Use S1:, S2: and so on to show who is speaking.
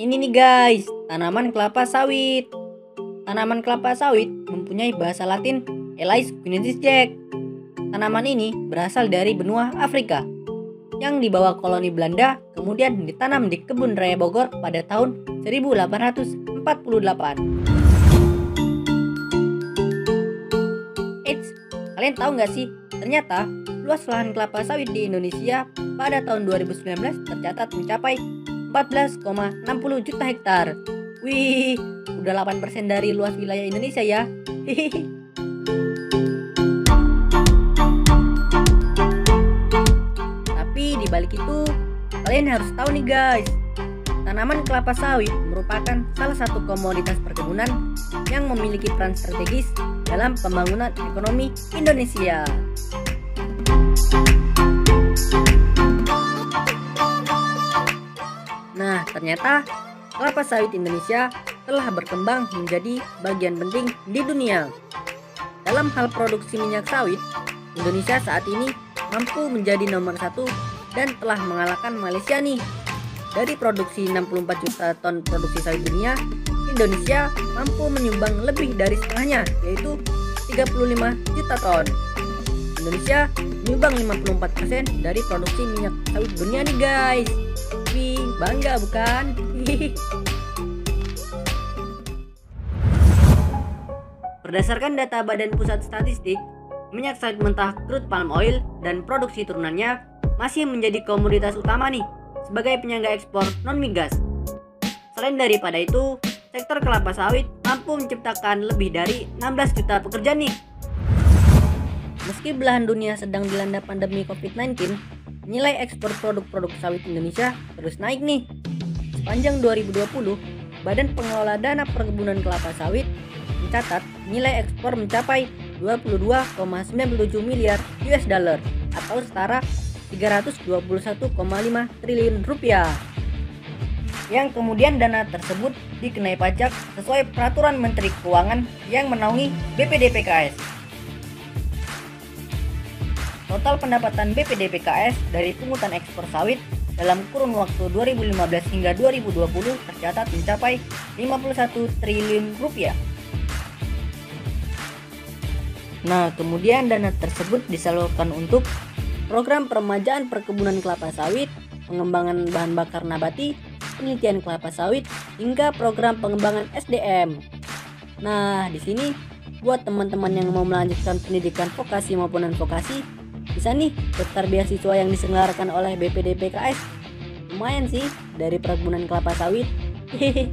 S1: Ini nih guys, tanaman kelapa sawit. Tanaman kelapa sawit mempunyai bahasa Latin Elais guinensis Jack. Tanaman ini berasal dari benua Afrika yang dibawa koloni Belanda kemudian ditanam di kebun raya Bogor pada tahun 1848. Eits, kalian tahu nggak sih? Ternyata luas lahan kelapa sawit di Indonesia pada tahun 2019 tercatat mencapai 14,60 juta hektar. Wih, udah 8% dari luas wilayah Indonesia ya. Tapi di balik itu, kalian harus tahu nih guys, tanaman kelapa sawit merupakan salah satu komoditas perkebunan yang memiliki peran strategis dalam pembangunan ekonomi Indonesia. Nah, ternyata kelapa sawit Indonesia telah berkembang menjadi bagian penting di dunia. Dalam hal produksi minyak sawit, Indonesia saat ini mampu menjadi nomor 1 dan telah mengalahkan Malaysia nih. Dari produksi 64 juta ton produksi sawit dunia, Indonesia mampu menyumbang lebih dari setengahnya, yaitu 35 juta ton. Indonesia menyumbang 54% dari produksi minyak sawit dunia nih guys. Wih, bangga bukan? Berdasarkan data Badan Pusat Statistik, minyak sawit mentah crude palm oil dan produksi turunannya masih menjadi komoditas utama nih sebagai penyangga ekspor non-migas. Selain daripada itu, sektor kelapa sawit mampu menciptakan lebih dari 16 juta pekerjaan nih. Meski belahan dunia sedang dilanda pandemi COVID-19, nilai ekspor produk-produk sawit Indonesia terus naik nih. Sepanjang 2020, Badan Pengelola Dana Perkebunan Kelapa Sawit mencatat nilai ekspor mencapai 22,97 miliar US dollar atau setara 321,5 triliun rupiah. Yang kemudian dana tersebut dikenai pajak sesuai peraturan Menteri Keuangan yang menaungi BPDPKS. Total pendapatan BPDPKS dari pungutan ekspor sawit dalam kurun waktu 2015 hingga 2020 tercatat mencapai 51 triliun rupiah. Nah, kemudian dana tersebut disalurkan untuk program peremajaan perkebunan kelapa sawit, pengembangan bahan bakar nabati, penelitian kelapa sawit, hingga program pengembangan SDM. Nah, di sini buat teman-teman yang mau melanjutkan pendidikan vokasi maupun non-vokasi, bisa nih daftar beasiswa yang diselenggarakan oleh BPDPKS. Lumayan sih dari perkebunan kelapa sawit. Hehehe.